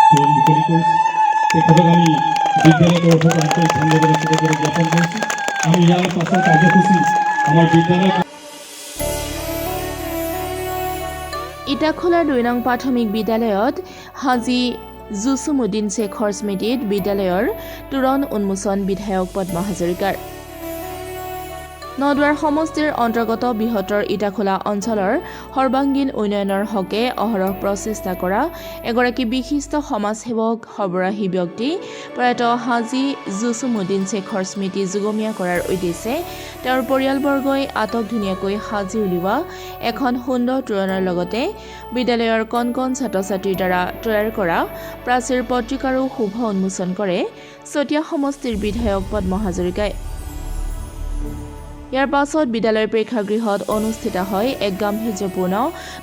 পূৰণ মুকলি কৰেছি। তেখেতক আমি বিদ্যালয় তৰফৰ পৰা আন্তৰিক ধন্যবাদ জ্ঞাপন কৰিছোঁ। আমি ইয়াৰ পাছৰ কাৰ্যসূচী আমাৰ বিদ্যালয় ইটাখোলা 2 নং প্ৰাথমিক বিদ্যালয়ত হাজী জুছুমুদ্দিন শেখৰ স্মৃতিত বিদ্যালয়ৰ তোৰণ উন্মোচন বিধায়ক পদ্ম হাজৰিকাৰ। নদুৱাৰ সমষ্টিৰ অন্তৰ্গত বৃহত্তৰ ইটাখোলা অঞ্চলৰ সৰ্বাংগীন উন্নয়নৰ হকে অহৰহ প্ৰচেষ্টা কৰা এগৰাকী বিশিষ্ট সমাজসেৱক সৰ্বৰাহী ব্যক্তি প্ৰয়াত হাজী জুছুমুদ্দিন শেখৰ স্মৃতি যুগমীয়া কৰাৰ উদ্দেশ্যে তেওঁৰ পৰিয়ালবৰ্গই আটকধুনীয়াকৈ সাজি উলিওৱা এখন সুন্দৰ তোৰণৰ লগতে বিদ্যালয়ৰ কণ কণ ছাত্ৰ ছাত্ৰীৰ দ্বাৰা তৈয়াৰ কৰা প্ৰাচীৰ পত্ৰিকাৰো শুভ উন্মোচন কৰে চতিয়া সমষ্টিৰ বিধায়ক পদ্ম হাজৰিকাই। ইয়াৰ পাছত বিদ্যালয়ৰ প্ৰেক্ষাগৃহত অনুষ্ঠিত হয় এক গাম্ভীৰ্যপূৰ্ণ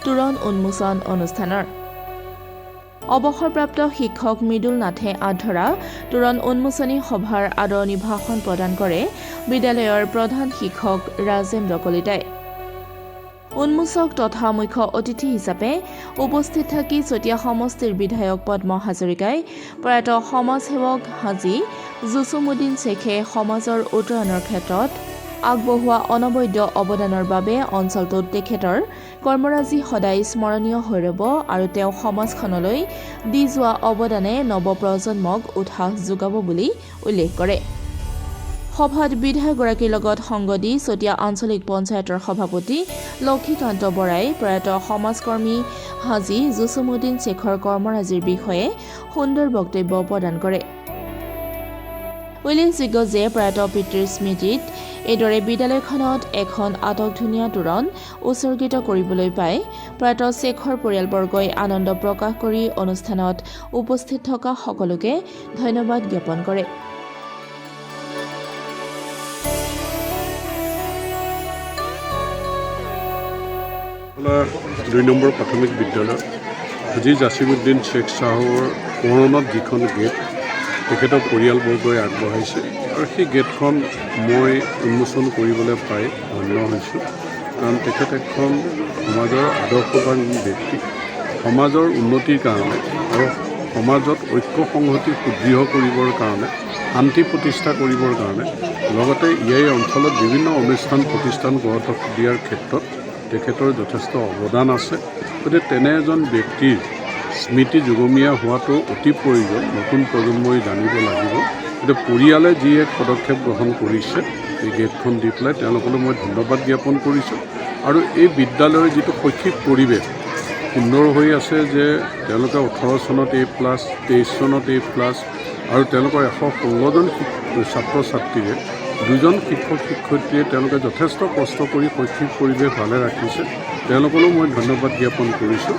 তোৰণ উন্মোচন অনুষ্ঠানৰ। অৱসৰপ্ৰাপ্ত শিক্ষক মৃদুল নাথে আধৰা তোৰণ উন্মোচনী সভাৰ আদৰণি ভাষণ প্ৰদান কৰে বিদ্যালয়ৰ প্ৰধান শিক্ষক ৰাজেন্দ্ৰ কলিতাই। উন্মোচক তথা মুখ্য অতিথি হিচাপে উপস্থিত থাকি চতিয়া সমষ্টিৰ বিধায়ক পদ্ম হাজৰিকাই প্ৰয়াত সমাজসেৱক হাজী জুছুমুদ্দিন শেখে সমাজৰ উন্নয়নৰ ক্ষেত্ৰত আগবঢ়োৱা অনবদ্য অৱদানৰ বাবে অঞ্চলটোত তেখেতৰ কৰ্মৰাজি সদায় স্মৰণীয় হৈ ৰব আৰু তেওঁ সমাজখনলৈ দি যোৱা অৱদানে নৱপ্ৰজন্মক উৎসাহ যোগাব বুলি উল্লেখ কৰে। সভাত বিধায়কগৰাকীৰ লগত সংগ দি চতিয়া আঞ্চলিক পঞ্চায়তৰ সভাপতি লক্ষীকান্ত বৰাই প্ৰয়াত সমাজকৰ্মী হাজী জুছুমুদ্দিন শেখৰ কৰ্মৰাজিৰ বিষয়ে সুন্দৰ বক্তব্য প্ৰদান কৰে। উল্লেখযোগ্য যে প্ৰয়াত পিতৃৰ স্মৃতিত এইদৰে বিদ্যালয়খনত এখন আটকধুনীয়া তোৰণ উৎসৰ্গিত কৰিবলৈ পাই প্ৰয়াত শেখৰ পৰিয়ালবৰ্গই আনন্দ প্ৰকাশ কৰি অনুষ্ঠানত উপস্থিত থকা সকলোকে ধন্যবাদ জ্ঞাপন কৰে। 2 নম্বৰ প্ৰাথমিক বিদ্যালয় হাজী জাছিমুদ্দিন শেখ চাহৰ পুৰণত যিখন গেট তেখেতৰ পৰিয়ালবৰ্গই আগবঢ়াইছে আৰু সেই গেটখন মই উন্মোচন কৰিবলৈ পাই ধন্য হৈছোঁ। কাৰণ তেখেত এখন সমাজৰ আদৰ্শৱান ব্যক্তি, সমাজৰ উন্নতিৰ কাৰণে আৰু সমাজত ঐক্য সংহতি সুদৃঢ় কৰিবৰ কাৰণে, শান্তি প্ৰতিষ্ঠা কৰিবৰ কাৰণে, লগতে এই অঞ্চলত বিভিন্ন অনুষ্ঠান প্ৰতিষ্ঠান গঢ় দিয়াৰ ক্ষেত্ৰত তেখেতৰ যথেষ্ট অৱদান আছে। গতিকে তেনে এজন ব্যক্তিৰ স্মৃতি যুগমীয়া হোৱাটো অতি প্ৰয়োজন, নতুন প্ৰজন্মই জানিব লাগিব। গতিকে পৰিয়ালে যি এক পদক্ষেপ গ্ৰহণ কৰিছে এই গেটখন দি পেলাই তেওঁলোকলৈ মই ধন্যবাদ জ্ঞাপন কৰিছোঁ। আৰু এই বিদ্যালয়ৰ যিটো শৈক্ষিক পৰিৱেশ সুন্দৰ হৈ আছে যে তেওঁলোকে 18 চনত A+, 23 চনত A+, আৰু তেওঁলোকৰ 116জন ছাত্ৰ ছাত্ৰীৰে 2জন শিক্ষক শিক্ষয়িত্ৰীয়ে তেওঁলোকে যথেষ্ট কষ্ট কৰি শৈক্ষিক পৰিৱেশ ভালে ৰাখিছে। তেওঁলোকলৈও মই ধন্যবাদ জ্ঞাপন কৰিছোঁ।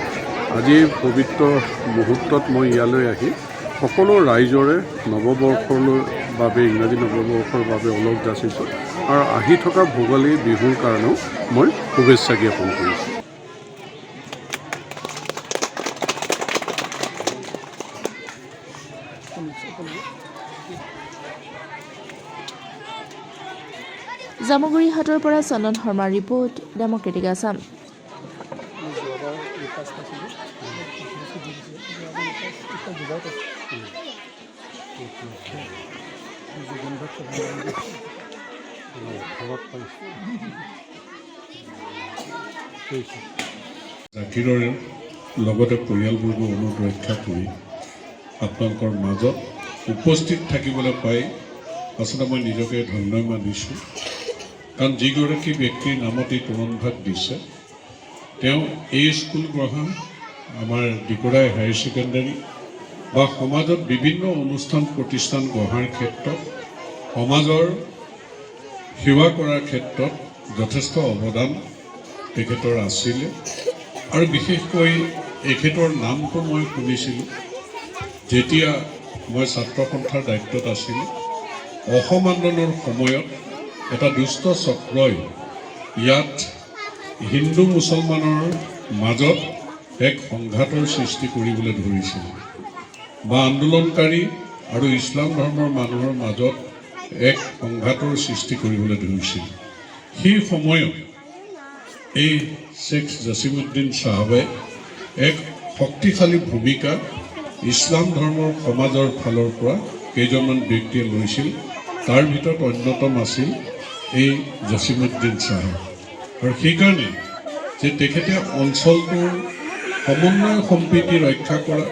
আজি পবিত্ৰ মুহূৰ্তত মই ইয়ালৈ আহি সকলো ৰাইজৰে নৱবৰ্ষৰ বাবে, ইংৰাজী নৱবৰ্ষৰ বাবে ওলগ যাচিছোঁ আৰু আহি থকা ভোগালী বিহুৰ কাৰণেও মই শুভেচ্ছা জ্ঞাপন কৰিছোঁ। জামুগুৰিহাটৰ পৰা চন্দন শৰ্মাৰ ৰিপৰ্ট, ডেমক্ৰেটিক আছাম। জাকিৰৰ লগতে পৰিয়ালবৰ্গ অনুৰোধ ৰক্ষা কৰি আপোনালোকৰ মাজত উপস্থিত থাকিবলৈ পাই আচলতে মই নিজকে ধন্য মানিছোঁ। কাৰণ যিগৰাকী ব্যক্তিৰ নামত এই তোৰণভাগ দিছে তেওঁ এই স্কুল গঢ়া, আমাৰ ডিকৰাই হায়াৰ ছেকেণ্ডাৰী বা সমাজত বিভিন্ন অনুষ্ঠান প্ৰতিষ্ঠান গঢ়াৰ ক্ষেত্ৰত, সমাজৰ সেৱা কৰাৰ ক্ষেত্ৰত যথেষ্ট অৱদান তেখেতৰ আছিলে। আৰু বিশেষকৈ এখেতৰ নামটো মই শুনিছিলোঁ যেতিয়া মই ছাত্ৰ সন্থাৰ দায়িত্বত আছিলোঁ। অসম আন্দোলনৰ সময়ত এটা দুষ্ট চক্ৰই ইয়াত হিন্দু মুছলমানৰ মাজত এক সংঘাতৰ সৃষ্টি কৰিবলৈ ধৰিছিল বা আন্দোলনকাৰী আৰু ইছলাম ধৰ্মৰ মানুহৰ মাজত এক সংঘাতৰ সৃষ্টি কৰিবলৈ ধৰিছিল। সেই সময়ত এই শেখ জাছিমুদ্দিন চাহাবে এক শক্তিশালী ভূমিকা ইছলাম ধৰ্মৰ সমাজৰ ফালৰ পৰা কেইজনমান ব্যক্তিয়ে লৈছিল। তাৰ ভিতৰত অন্যতম আছিল এই জছিমুদ্দিন চাহেব। আৰু সেইকাৰণে যে তেখেতে অঞ্চলটোৰ সমন্বয় সম্প্ৰীতি ৰক্ষা কৰা,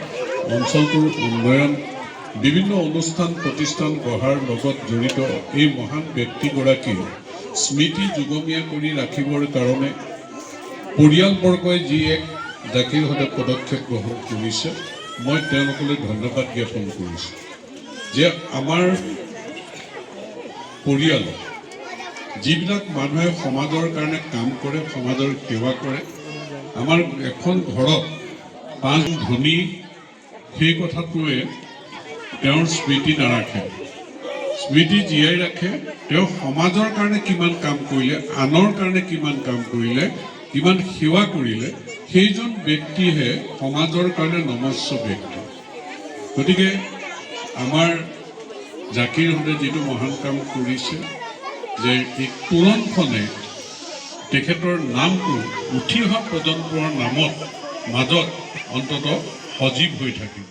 অঞ্চলটোৰ উন্নয়ন, বিভিন্ন অনুষ্ঠান প্ৰতিষ্ঠান গঢ়াৰ লগত জড়িত এই মহান ব্যক্তিগৰাকীৰ স্মৃতি যুগমীয়া কৰি ৰাখিবৰ কাৰণে পৰিয়ালবৰ্গই যি এক জাকিৰভাৱে পদক্ষেপ গ্ৰহণ কৰিছে, মই তেওঁলোকলৈ ধন্যবাদ জ্ঞাপন কৰিছোঁ যে আমাৰ পৰিয়াল যিবিলাক মানুহে সমাজৰ কাৰণে কাম কৰে, সমাজৰ সেৱা কৰে, আমাৰ এখন ঘৰত 5 ধনী সেই কথাটোৱে তেওঁৰ স্মৃতি নাৰাখে, স্মৃতি জীয়াই ৰাখে। তেওঁ সমাজৰ কাৰণে কিমান কাম কৰিলে, আনৰ কাৰণে কিমান কাম কৰিলে, কিমান সেৱা কৰিলে, সেইজন ব্যক্তিহে সমাজৰ কাৰণে নমস্য ব্যক্তি। গতিকে আমাৰ জাকিৰহঁতে যিটো মহান কাম কৰিছে যে এই তোৰণখনে তেখেতৰ নামটো উঠি অহা প্ৰজন্মৰ মাজত অন্ততঃ সজীৱ হৈ থাকিব।